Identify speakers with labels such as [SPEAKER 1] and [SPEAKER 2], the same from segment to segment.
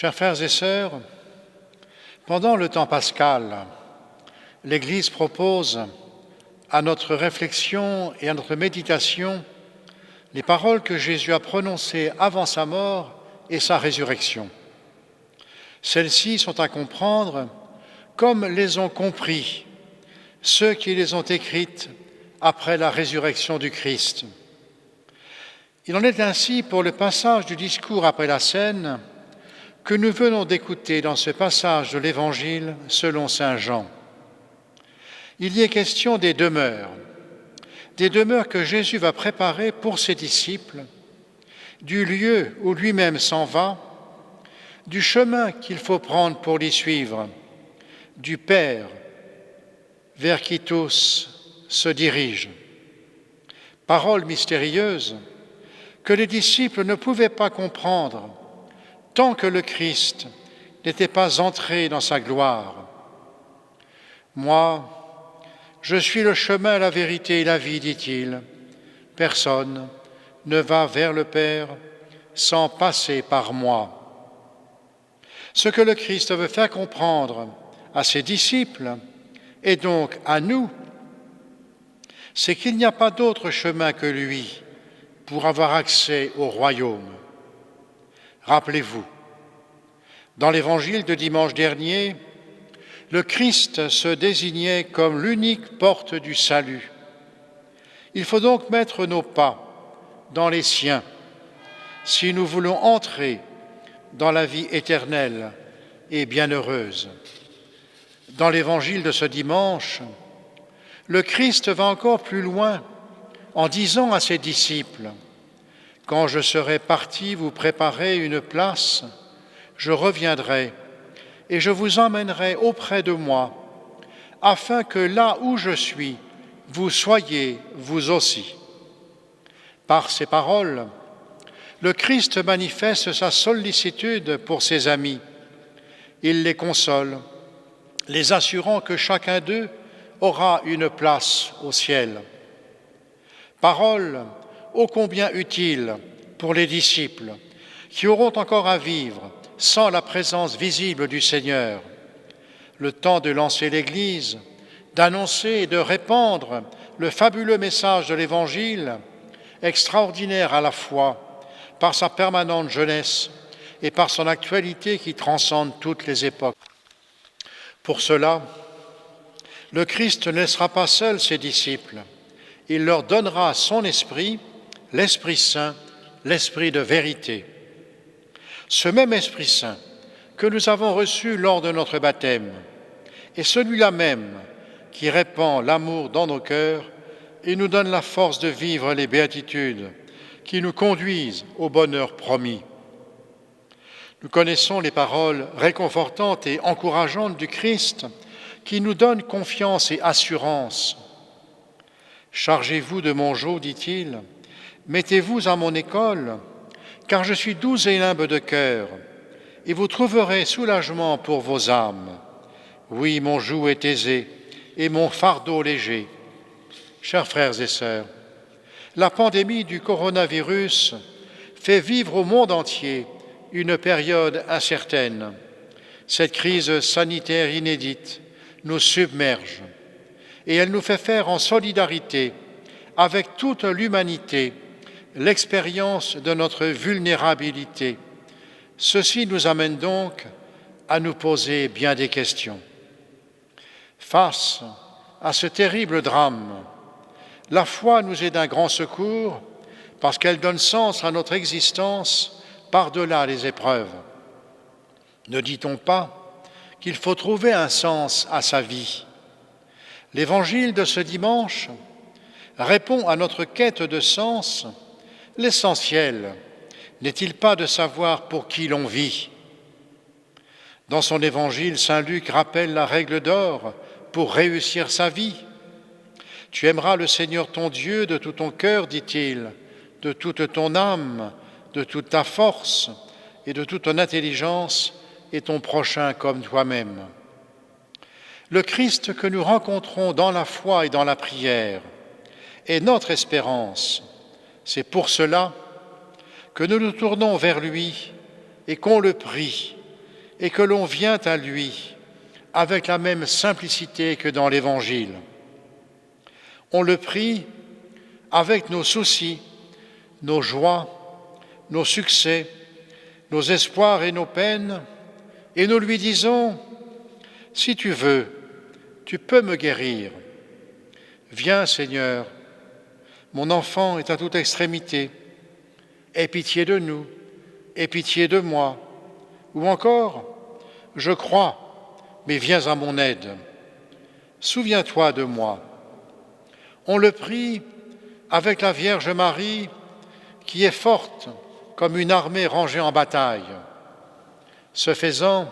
[SPEAKER 1] Chers frères et sœurs, pendant le temps pascal, l'Église propose à notre réflexion et à notre méditation les paroles que Jésus a prononcées avant sa mort et sa résurrection. Celles-ci sont à comprendre comme les ont compris ceux qui les ont écrites après la résurrection du Christ. Il en est ainsi pour le passage du discours après la scène que nous venons d'écouter dans ce passage de l'Évangile selon saint Jean. Il y est question des demeures que Jésus va préparer pour ses disciples, du lieu où lui-même s'en va, du chemin qu'il faut prendre pour l'y suivre, du Père vers qui tous se dirigent. Parole mystérieuse que les disciples ne pouvaient pas comprendre tant que le Christ n'était pas entré dans sa gloire. Moi, je suis le chemin, la vérité et la vie, dit-il. Personne ne va vers le Père sans passer par moi. Ce que le Christ veut faire comprendre à ses disciples et donc à nous, c'est qu'il n'y a pas d'autre chemin que lui pour avoir accès au royaume. Rappelez-vous, dans l'évangile de dimanche dernier, le Christ se désignait comme l'unique porte du salut. Il faut donc mettre nos pas dans les siens si nous voulons entrer dans la vie éternelle et bienheureuse. Dans l'évangile de ce dimanche, le Christ va encore plus loin en disant à ses disciples « Quand je serai parti vous préparer une place, je reviendrai et je vous emmènerai auprès de moi, afin que là où je suis, vous soyez vous aussi. » Par ces paroles, le Christ manifeste sa sollicitude pour ses amis. Il les console, les assurant que chacun d'eux aura une place au ciel. Paroles ô combien utiles pour les disciples qui auront encore à vivre sans la présence visible du Seigneur. Le temps de lancer l'Église, d'annoncer et de répandre le fabuleux message de l'Évangile, extraordinaire à la fois par sa permanente jeunesse et par son actualité qui transcende toutes les époques. Pour cela, le Christ ne laissera pas seuls ses disciples. Il leur donnera son esprit, l'Esprit Saint, l'Esprit de vérité. Ce même Esprit Saint que nous avons reçu lors de notre baptême est celui-là même qui répand l'amour dans nos cœurs et nous donne la force de vivre les béatitudes qui nous conduisent au bonheur promis. Nous connaissons les paroles réconfortantes et encourageantes du Christ qui nous donnent confiance et assurance. « Chargez-vous de mon joug, dit-il, mettez-vous à mon école, car je suis doux et humble de cœur, et vous trouverez soulagement pour vos âmes. Oui, mon joug est aisé et mon fardeau léger. » Chers frères et sœurs, la pandémie du coronavirus fait vivre au monde entier une période incertaine. Cette crise sanitaire inédite nous submerge et elle nous fait faire en solidarité avec toute l'humanité l'expérience de notre vulnérabilité. Ceci nous amène donc à nous poser bien des questions. Face à ce terrible drame, la foi nous est d'un grand secours parce qu'elle donne sens à notre existence par-delà les épreuves. Ne dit-on pas qu'il faut trouver un sens à sa vie? L'Évangile de ce dimanche répond à notre quête de sens. L'essentiel n'est-il pas de savoir pour qui l'on vit? Dans son Évangile, saint Luc rappelle la règle d'or pour réussir sa vie. Tu aimeras le Seigneur ton Dieu de tout ton cœur, dit-il, de toute ton âme, de toute ta force et de toute ton intelligence, et ton prochain comme toi-même. Le Christ que nous rencontrons dans la foi et dans la prière est notre espérance. C'est pour cela que nous nous tournons vers lui et qu'on le prie et que l'on vient à lui avec la même simplicité que dans l'Évangile. On le prie avec nos soucis, nos joies, nos succès, nos espoirs et nos peines, et nous lui disons « Si tu veux, tu peux me guérir. Viens, Seigneur, mon enfant est à toute extrémité. Aie pitié de nous, aie pitié de moi. » Ou encore « Je crois, mais viens à mon aide. Souviens-toi de moi. » On le prie avec la Vierge Marie qui est forte comme une armée rangée en bataille. Ce faisant,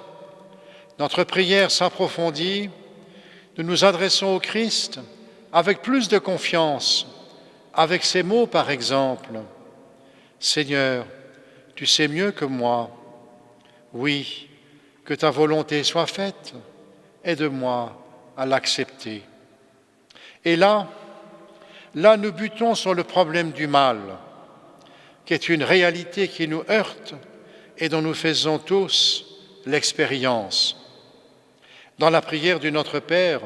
[SPEAKER 1] notre prière s'approfondit, nous nous adressons au Christ avec plus de confiance, avec ces mots par exemple. « Seigneur, tu sais mieux que moi. Oui, que ta volonté soit faite, aide-moi à l'accepter. » Et là, nous butons sur le problème du mal, qui est une réalité qui nous heurte et dont nous faisons tous l'expérience. Dans la prière du Notre Père,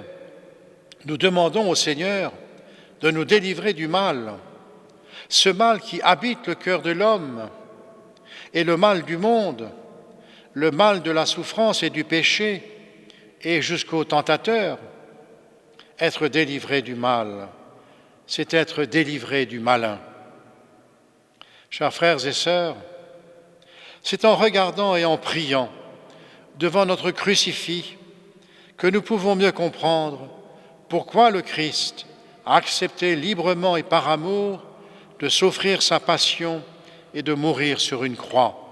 [SPEAKER 1] nous demandons au Seigneur de nous délivrer du mal, ce mal qui habite le cœur de l'homme et le mal du monde, le mal de la souffrance et du péché, et jusqu'au tentateur. Être délivré du mal, c'est être délivré du malin. Chers frères et sœurs, c'est en regardant et en priant devant notre crucifix que nous pouvons mieux comprendre pourquoi le Christ a accepté librement et par amour de s'offrir sa passion et de mourir sur une croix.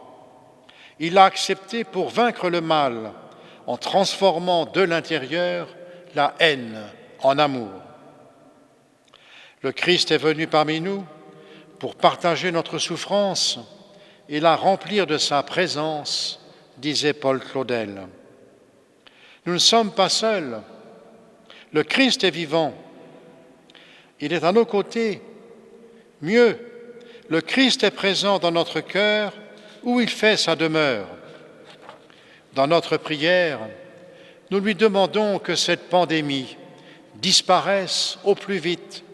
[SPEAKER 1] Il l'a accepté pour vaincre le mal en transformant de l'intérieur la haine en amour. Le Christ est venu parmi nous pour partager notre souffrance et la remplir de sa présence, disait Paul Claudel. Nous ne sommes pas seuls. Le Christ est vivant. Il est à nos côtés. Mieux, le Christ est présent dans notre cœur où il fait sa demeure. Dans notre prière, nous lui demandons que cette pandémie disparaisse au plus vite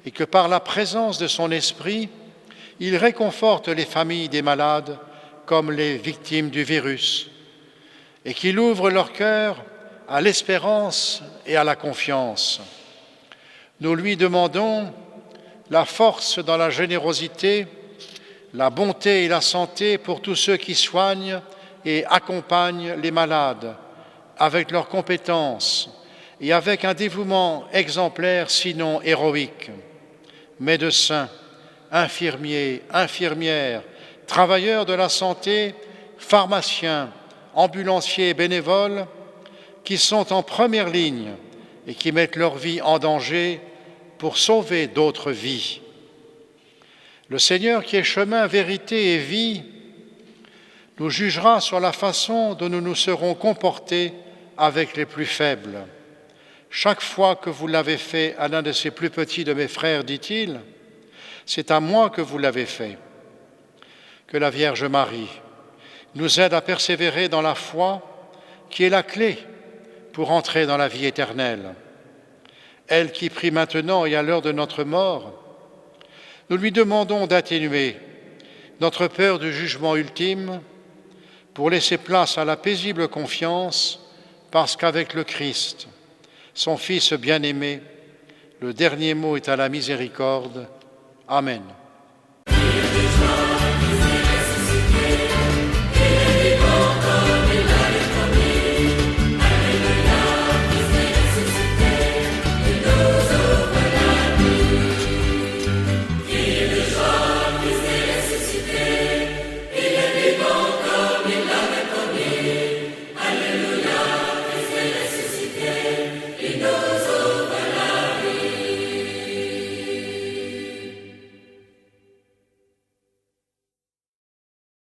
[SPEAKER 1] et que par la présence de son esprit, il réconforte les familles des malades comme les victimes du virus et qu'il ouvre leur cœur à l'espérance et à la confiance. Nous lui demandons la force dans la générosité, la bonté et la santé pour tous ceux qui soignent et accompagnent les malades avec leurs compétences et avec un dévouement exemplaire, sinon héroïque. Médecins, infirmiers, infirmières, travailleurs de la santé, pharmaciens, ambulanciers et bénévoles qui sont en première ligne et qui mettent leur vie en danger pour sauver d'autres vies. Le Seigneur qui est chemin, vérité et vie nous jugera sur la façon dont nous nous serons comportés avec les plus faibles. Chaque fois que vous l'avez fait à l'un de ces plus petits de mes frères, dit-il, c'est à moi que vous l'avez fait. Que la Vierge Marie nous aide à persévérer dans la foi qui est la clé pour entrer dans la vie éternelle. Elle qui prie maintenant et à l'heure de notre mort, nous lui demandons d'atténuer notre peur du jugement ultime pour laisser place à la paisible confiance parce qu'avec le Christ, son Fils bien-aimé, le dernier mot est à la miséricorde. Amen.